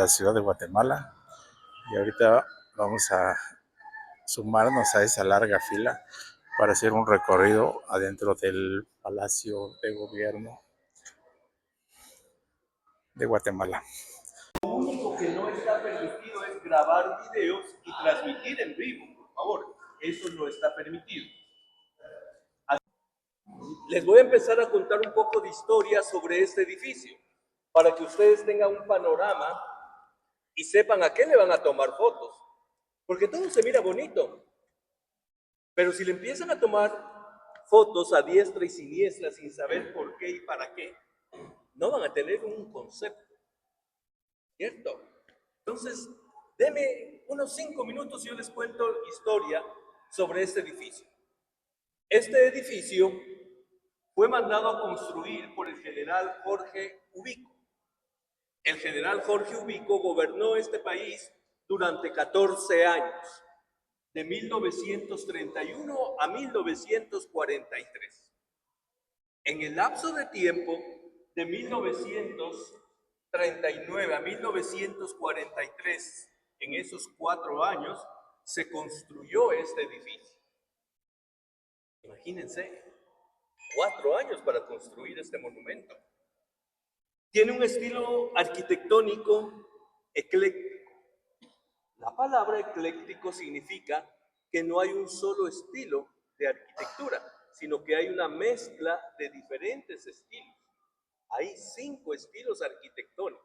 la ciudad de Guatemala y ahorita vamos a sumarnos a esa larga fila para hacer un recorrido adentro del Palacio de Gobierno de Guatemala. Lo único que no está permitido es grabar videos y transmitir en vivo, por favor. Eso no está permitido. Les voy a empezar a contar un poco de historia sobre este edificio, para que ustedes tengan un panorama y sepan a qué le van a tomar fotos. Porque todo se mira bonito, pero si le empiezan a tomar fotos a diestra y siniestra sin saber por qué y para qué, no van a tener un concepto, ¿cierto? Entonces, deme unos 5 minutos y yo les cuento historia sobre este edificio. Este edificio fue mandado a construir por el general Jorge Ubico. El general Jorge Ubico gobernó este país durante 14 años, de 1931 a 1943. En el lapso de tiempo de 1939 a 1943, en esos 4 años, se construyó este edificio. Imagínense, 4 años para construir este monumento. Tiene un estilo arquitectónico ecléctico. La palabra ecléctico significa que no hay un solo estilo de arquitectura, sino que hay una mezcla de diferentes estilos. Hay 5 estilos arquitectónicos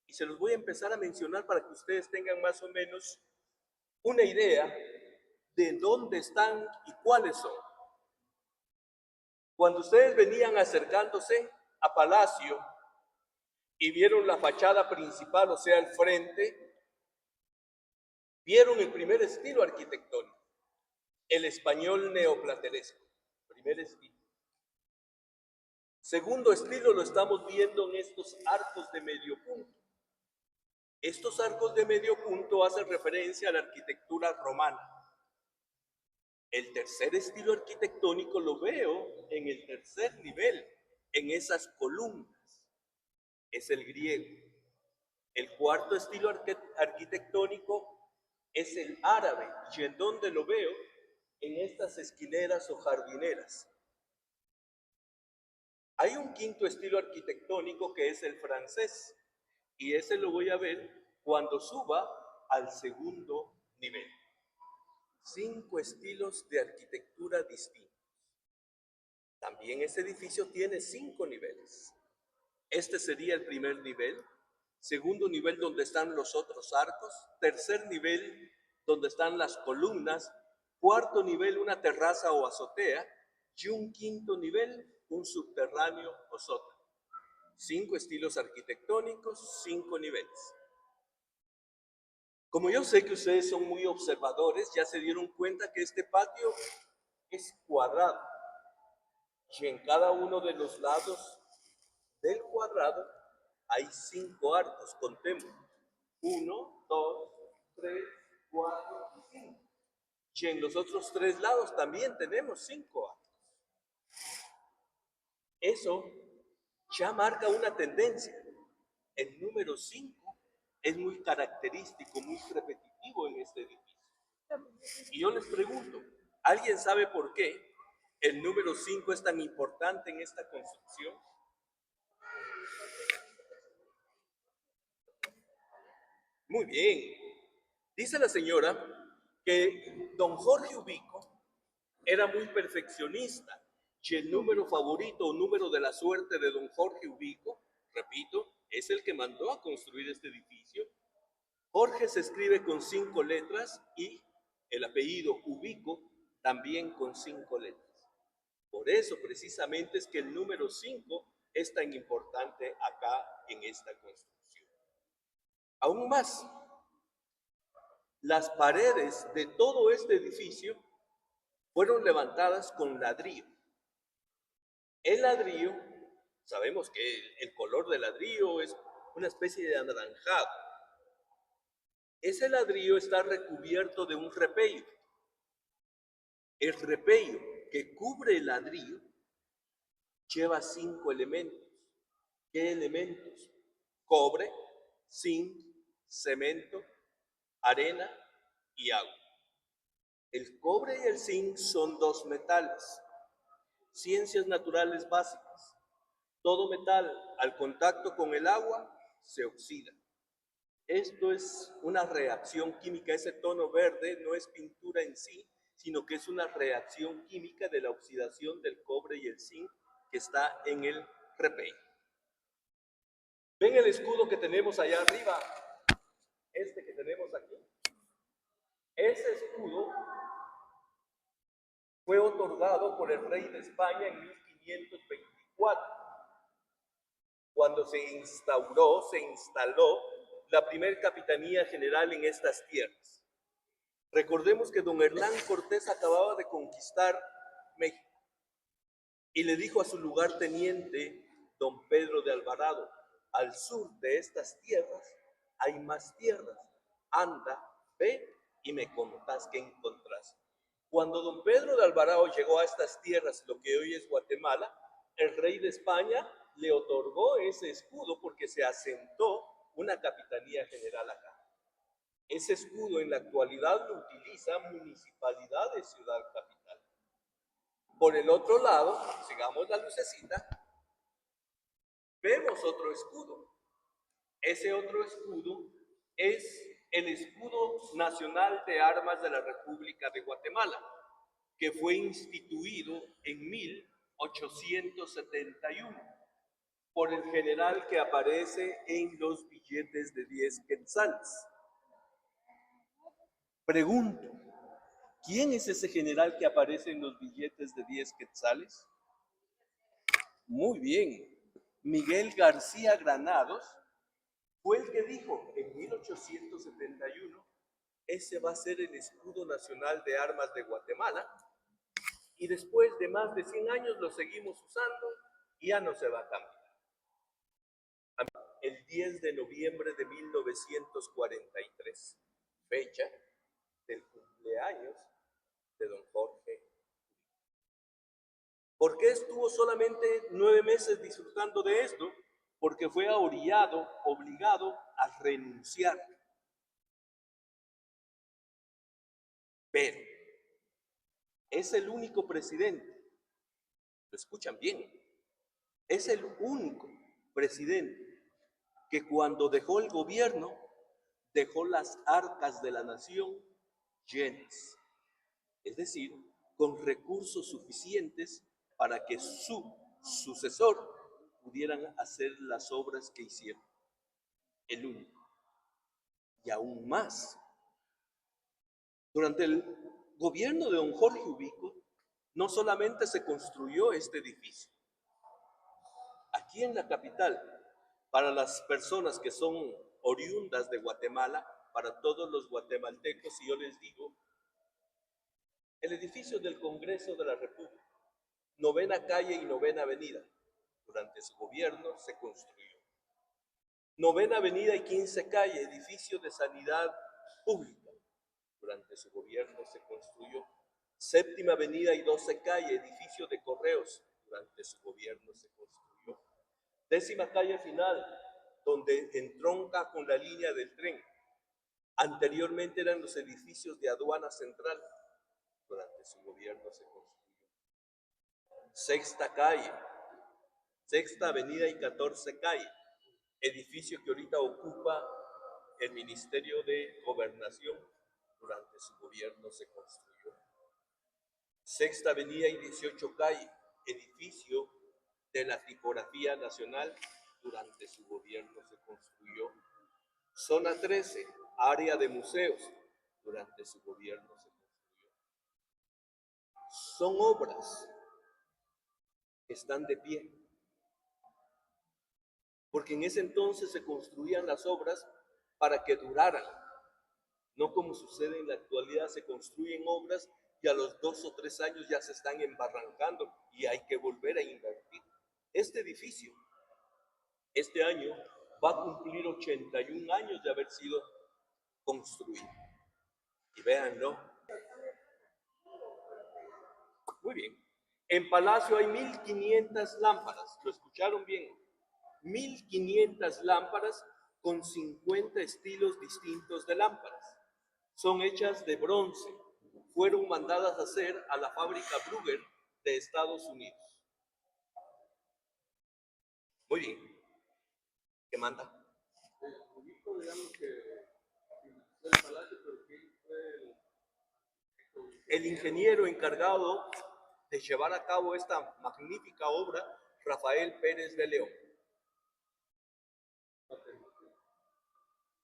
y se los voy a empezar a mencionar para que ustedes tengan más o menos una idea de dónde están y cuáles son. Cuando ustedes venían acercándose a Palacio y vieron la fachada principal, o sea, el frente, vieron el primer estilo arquitectónico, el español neoplateresco, primer estilo. Segundo estilo lo estamos viendo en estos arcos de medio punto. Estos arcos de medio punto hacen referencia a la arquitectura romana. El tercer estilo arquitectónico lo veo en el tercer nivel, en esas columnas. Es el griego. El cuarto estilo arquitectónico es el árabe. ¿Y en dónde lo veo? En estas esquineras o jardineras. Hay un quinto estilo arquitectónico que es el francés. Y ese lo voy a ver cuando suba al segundo nivel. 5 estilos de arquitectura distintos. También este edificio tiene 5 niveles. Este sería el primer nivel. Segundo nivel donde están los otros arcos. Tercer nivel donde están las columnas. Cuarto nivel una terraza o azotea. Y un quinto nivel un subterráneo o sótano. 5 estilos arquitectónicos, 5 niveles. Como yo sé que ustedes son muy observadores, ya se dieron cuenta que este patio es cuadrado. Y en cada uno de los lados del cuadrado hay 5 arcos, contemos. 1, 2, 3, 4 y 5. Y en los otros 3 lados también tenemos 5 arcos. Eso ya marca una tendencia. El número 5 es muy característico, muy repetitivo en este edificio. Y yo les pregunto, ¿alguien sabe por qué el número 5 es tan importante en esta construcción? Muy bien. Dice la señora que don Jorge Ubico era muy perfeccionista y el número favorito o número de la suerte de don Jorge Ubico, repito, es el que mandó a construir este edificio. Jorge se escribe con 5 letras y el apellido Ubico también con 5 letras. Por eso precisamente es que el número 5 es tan importante acá en esta construcción. Aún más, las paredes de todo este edificio fueron levantadas con ladrillo. El ladrillo, sabemos que el color del ladrillo es una especie de anaranjado. Ese ladrillo está recubierto de un repello. El repello que cubre el ladrillo lleva 5 elementos. ¿Qué elementos? Cobre, zinc, cemento, arena y agua. El cobre y el zinc son dos metales. Ciencias naturales básicas. Todo metal al contacto con el agua se oxida. Esto es una reacción química. Ese tono verde no es pintura en sí, sino que es una reacción química de la oxidación del cobre y el zinc que está en el repey. ¿Ven el escudo que tenemos allá arriba? Este que tenemos aquí. Ese escudo fue otorgado por el rey de España en 1524, cuando se instaló la primera capitanía general en estas tierras. Recordemos que don Hernán Cortés acababa de conquistar México y le dijo a su lugarteniente, don Pedro de Alvarado: al sur de estas tierras hay más tierras, anda, ve y me contás qué encontrás. Cuando don Pedro de Alvarado llegó a estas tierras, lo que hoy es Guatemala, el rey de España le otorgó ese escudo porque se asentó una capitanía general acá. Ese escudo en la actualidad lo utiliza Municipalidad de Ciudad Capital. Por el otro lado, sigamos la lucecita, vemos otro escudo. Ese otro escudo es el escudo nacional de armas de la República de Guatemala, que fue instituido en 1871 por el general que aparece en los billetes de 10 quetzales. Pregunto, ¿quién es ese general que aparece en los billetes de 10 quetzales? Muy bien, Miguel García Granados fue el que dijo en 1871, ese va a ser el escudo nacional de armas de Guatemala, y después de más de 100 años lo seguimos usando y ya no se va a cambiar. El 10 de noviembre de 1943, fecha del cumpleaños de don Jorge. ¿Por qué estuvo solamente 9 meses disfrutando de esto? Porque fue obligado a renunciar. Pero es el único presidente, lo escuchan bien, es el único presidente que cuando dejó el gobierno, dejó las arcas de la nación llenas. Es decir, con recursos suficientes para que su sucesor pudieran hacer las obras que hicieron. El único. Y aún más. Durante el gobierno de don Jorge Ubico, no solamente se construyó este edificio. Aquí en la capital, para las personas que son oriundas de Guatemala, para todos los guatemaltecos, y yo les digo, el edificio del Congreso de la República, 9ª calle y 9ª avenida, durante su gobierno se construyó. 9ª avenida y 15 calle, edificio de sanidad pública, durante su gobierno se construyó. 7ª avenida y 12 calle, edificio de correos, durante su gobierno se construyó. 10ª calle final, donde entronca con la línea del tren. Anteriormente eran los edificios de aduana central, durante su gobierno se construyó. 6ª calle, 6ª avenida y 14 calle, edificio que ahorita ocupa el Ministerio de Gobernación, durante su gobierno se construyó. 6ª avenida y 18 calle, edificio de la Tipografía Nacional, durante su gobierno se construyó. Zona 13, área de museos, durante su gobierno se construyó. Son obras que están de pie, porque en ese entonces se construían las obras para que duraran, no como sucede en la actualidad, se construyen obras y a los 2 o 3 años ya se están embarrancando y hay que volver a invertir. Este edificio, este año, va a cumplir 81 años de haber sido construido. Y véanlo. Muy bien. En Palacio hay 1500 lámparas, lo escucharon bien. 1500 lámparas con 50 estilos distintos de lámparas. Son hechas de bronce. Fueron mandadas a hacer a la fábrica Brugger de Estados Unidos. Muy bien. ¿Qué manda? El ingeniero encargado de llevar a cabo esta magnífica obra, Rafael Pérez de León.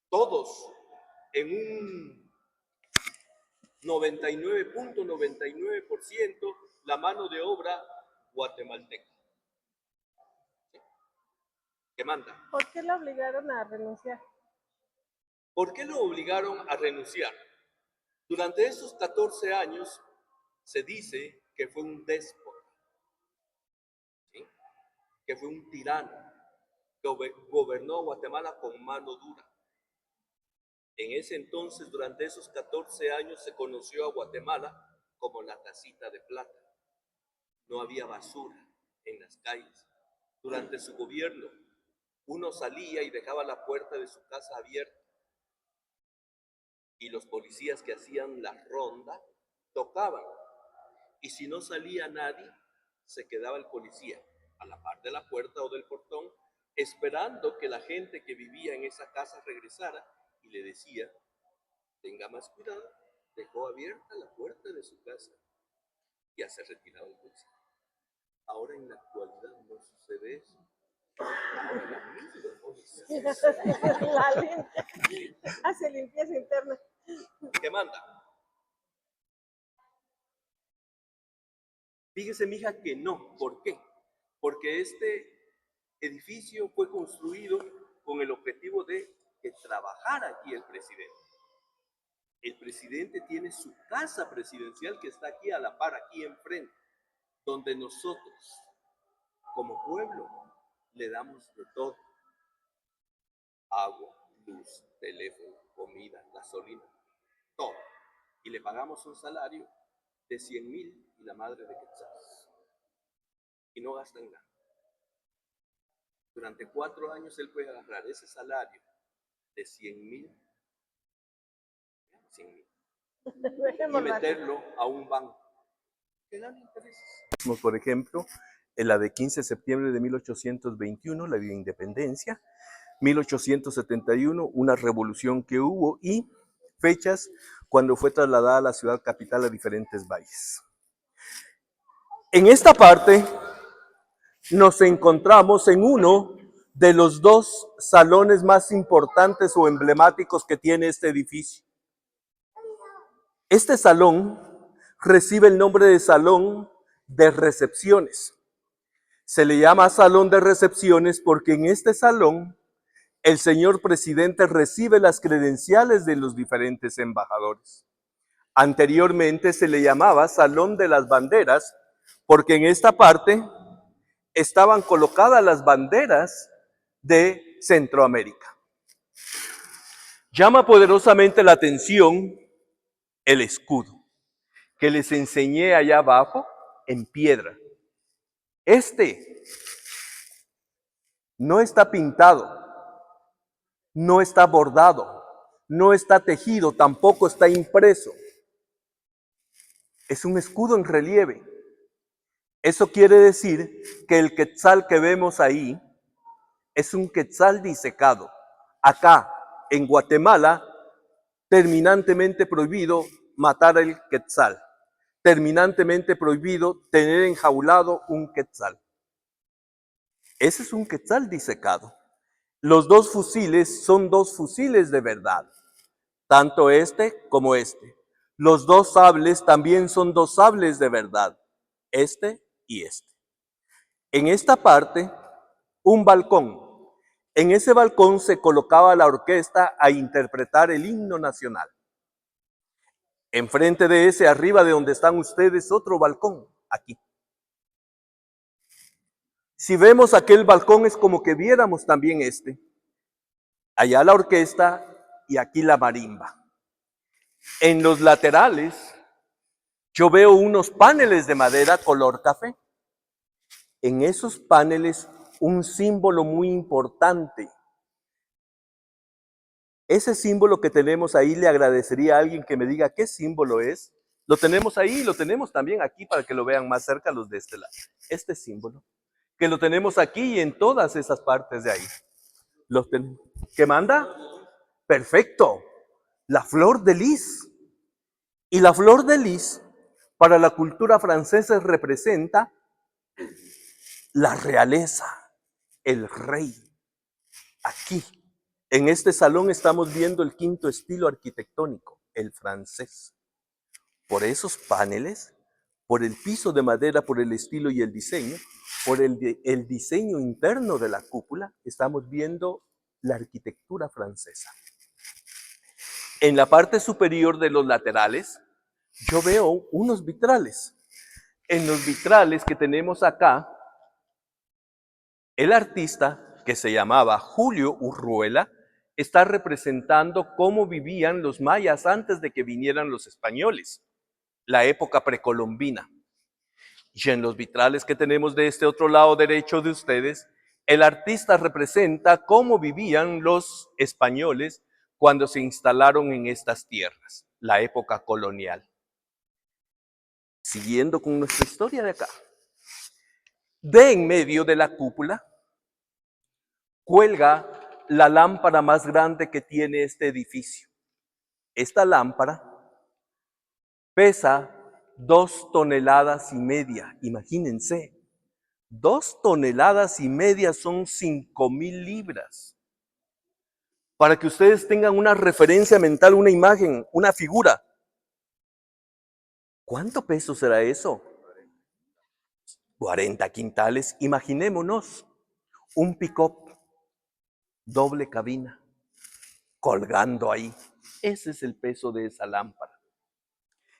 Todos en un 99.99% la mano de obra guatemalteca. ¿Qué manda? ¿Por qué lo obligaron a renunciar? ¿Por qué lo obligaron a renunciar? Durante esos 14 años se dice que fue un déspota, ¿sí? Que fue un tirano, que gobernó Guatemala con mano dura. En ese entonces, durante esos 14 años, se conoció a Guatemala como la tacita de plata. No había basura en las calles. Durante su gobierno, uno salía y dejaba la puerta de su casa abierta. Y los policías que hacían la ronda tocaban. Y si no salía nadie, se quedaba el policía a la par de la puerta o del portón, esperando que la gente que vivía en esa casa regresara y le decía, tenga más cuidado, dejó abierta la puerta de su casa. Ya se retiraba el policía. Ahora en la actualidad no sucede eso. Ahora la misma policía hace limpieza interna. ¿Qué manda? Fíjese, mija, que no. ¿Por qué? Porque este edificio fue construido con el objetivo de que trabajara aquí el presidente. El presidente tiene su casa presidencial que está aquí a la par, aquí enfrente, donde nosotros, como pueblo, le damos de todo. Agua, luz, teléfono, comida, gasolina, todo. Y le pagamos un salario de 100,000 y la madre de quetzales. Y no gastan nada. Durante 4 años él puede agarrar ese salario de 100,000 y meterlo a un banco que gana intereses. Por ejemplo, en la de 15 de septiembre de 1821, la de independencia, 1871, una revolución que hubo, y fechas cuando fue trasladada a la ciudad capital a diferentes valles. En esta parte nos encontramos en uno de los 2 salones más importantes o emblemáticos que tiene este edificio. Este salón recibe el nombre de Salón de Recepciones. Se le llama Salón de Recepciones porque en este salón el señor presidente recibe las credenciales de los diferentes embajadores. Anteriormente se le llamaba Salón de las Banderas porque en esta parte estaban colocadas las banderas de Centroamérica. Llama poderosamente la atención el escudo que les enseñé allá abajo en piedra. Este no está pintado, no está bordado, no está tejido, tampoco está impreso. Es un escudo en relieve. Eso quiere decir que el quetzal que vemos ahí es un quetzal disecado. Acá, en Guatemala, terminantemente prohibido matar el quetzal. Terminantemente prohibido tener enjaulado un quetzal. Ese es un quetzal disecado. Los 2 fusiles son 2 fusiles de verdad, tanto este como este. Los 2 sables también son 2 sables de verdad, este y este. En esta parte, un balcón. En ese balcón se colocaba la orquesta a interpretar el himno nacional. Enfrente de ese, arriba de donde están ustedes, otro balcón, aquí. Si vemos aquel balcón es como que viéramos también este. Allá la orquesta y aquí la marimba. En los laterales yo veo unos paneles de madera color café. En esos paneles un símbolo muy importante Ese símbolo que tenemos ahí, le agradecería a alguien que me diga qué símbolo es. Lo tenemos ahí, lo tenemos también aquí para que lo vean más cerca los de este lado. Este símbolo, que lo tenemos aquí y en todas esas partes de ahí. ¿Qué manda? Perfecto. La flor de lis. Y la flor de lis, para la cultura francesa, representa la realeza, el rey. Aquí, en este salón, estamos viendo el quinto estilo arquitectónico, el francés. Por esos paneles, por el piso de madera, por el estilo y el diseño, por el diseño interno de la cúpula, estamos viendo la arquitectura francesa. En la parte superior de los laterales, yo veo unos vitrales. En los vitrales que tenemos acá, el artista, que se llamaba Julio Urruela, está representando cómo vivían los mayas antes de que vinieran los españoles, la época precolombina. Y en los vitrales que tenemos de este otro lado derecho de ustedes, el artista representa cómo vivían los españoles cuando se instalaron en estas tierras, la época colonial. Siguiendo con nuestra historia de acá. De en medio de la cúpula cuelga la lámpara más grande que tiene este edificio. Esta lámpara pesa 2,5 toneladas, imagínense. 2,5 toneladas son 5,000 libras. Para que ustedes tengan una referencia mental, una imagen, una figura. ¿Cuánto peso será eso? 40 quintales. Imaginémonos un pick-up, doble cabina, colgando ahí. Ese es el peso de esa lámpara.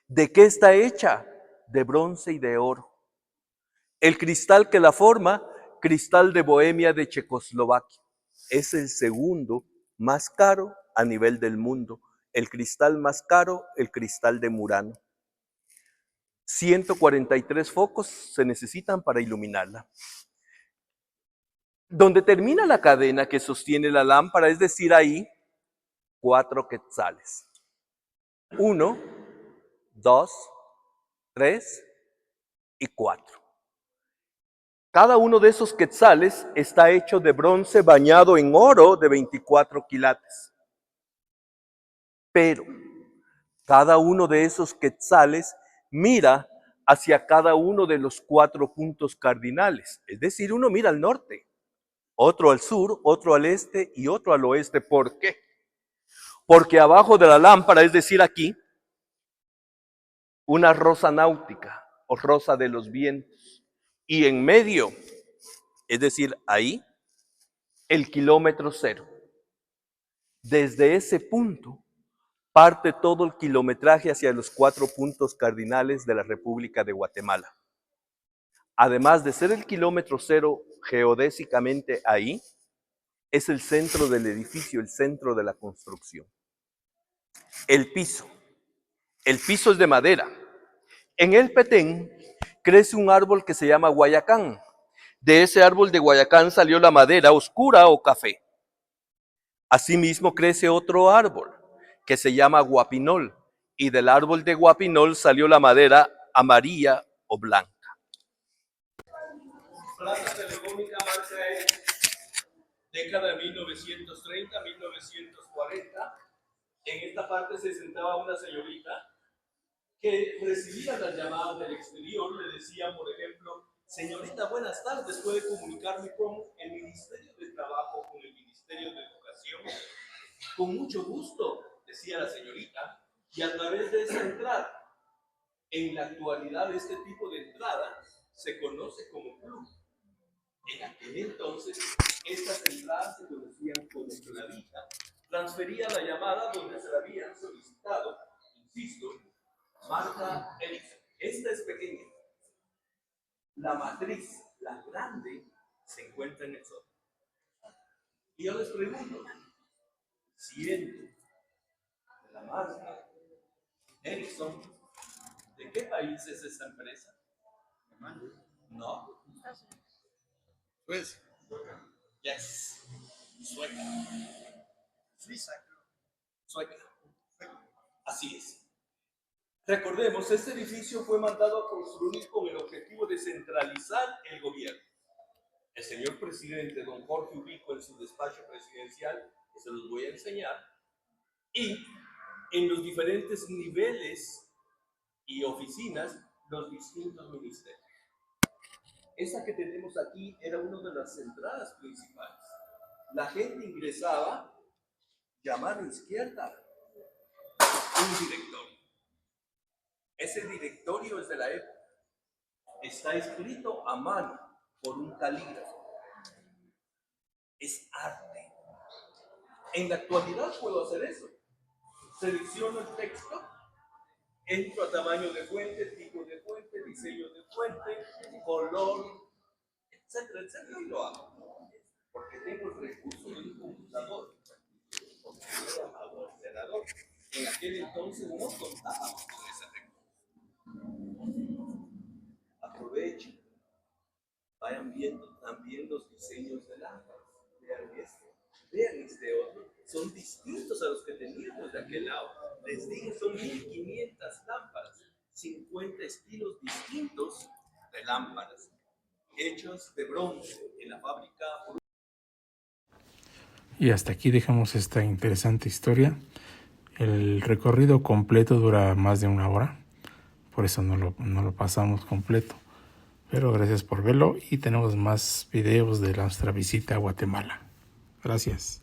¿De qué está hecha? De bronce y de oro. El cristal que la forma, cristal de Bohemia de Checoslovaquia. Es el segundo más caro a nivel del mundo. El cristal más caro, el cristal de Murano. 143 focos se necesitan para iluminarla. Donde termina la cadena que sostiene la lámpara, es decir, ahí, 4 quetzales. 1, 2, 3 y 4. Cada uno de esos quetzales está hecho de bronce bañado en oro de 24 quilates. Pero cada uno de esos quetzales mira hacia cada uno de los 4 puntos cardinales. Es decir, uno mira al norte, otro al sur, otro al este y otro al oeste. ¿Por qué? Porque abajo de la lámpara, es decir, aquí, una rosa náutica o rosa de los vientos. Y en medio, es decir, ahí, el kilómetro cero. Desde ese punto parte todo el kilometraje hacia los 4 puntos cardinales de la República de Guatemala. Además de ser el kilómetro cero geodésicamente ahí, es el centro del edificio, el centro de la construcción. El piso es de madera. En el Petén crece un árbol que se llama guayacán. De ese árbol de guayacán salió la madera oscura o café. Asimismo crece otro árbol que se llama guapinol, y del árbol de guapinol salió la madera amarilla o blanca. Plaza telefónica marca década de 1930, 1940. En esta parte se sentaba una señorita que recibía las llamadas del exterior. Le decían, por ejemplo, señorita, buenas tardes, ¿puede comunicarme con el Ministerio de Trabajo, con el Ministerio de Educación? Con mucho gusto, decía la señorita, y a través de esa entrada, en la actualidad este tipo de entrada se conoce como plug. En aquel entonces, estas entradas se conocían como clavija. Transfería la llamada donde se la habían solicitado, insisto, marca Ericsson. Esta es pequeña. La matriz, la grande, se encuentra en el sótano. Y yo les pregunto, siendo de la marca Ericsson, ¿de qué país es esta empresa? No. Suecia. Yes. Sueca. Suiza. Sueca. Así es. Recordemos, este edificio fue mandado a construir con el objetivo de centralizar el gobierno. El señor presidente, don Jorge Ubico, en su despacho presidencial, que se los voy a enseñar, y en los diferentes niveles y oficinas, los distintos ministerios. Esta que tenemos aquí era una de las entradas principales. La gente ingresaba, llamar a izquierda, un directorio. Ese directorio es de la época. Está escrito a mano por un calígrafo. Es arte. En la actualidad puedo hacer eso. Selecciono el texto, entro a tamaño de fuente, tipo de fuente, diseño de fuente, color, etcétera, etcétera, y lo hago. Porque tengo el recurso de un computador. Porque yo era ordenador. En aquel entonces no contábamos con ese recurso. Aprovechen. Vayan viendo también los diseños de lámparas. Vean este. Vean este otro. Son distintos a los que teníamos de aquel lado. Les dije, son 1500 lámparas. 50 estilos distintos de lámparas. Hechos de bronce en la fábrica. Y hasta aquí dejamos esta interesante historia. El recorrido completo dura más de 1 hora. Por eso no lo pasamos completo. Pero gracias por verlo y tenemos más videos de nuestra visita a Guatemala. Gracias.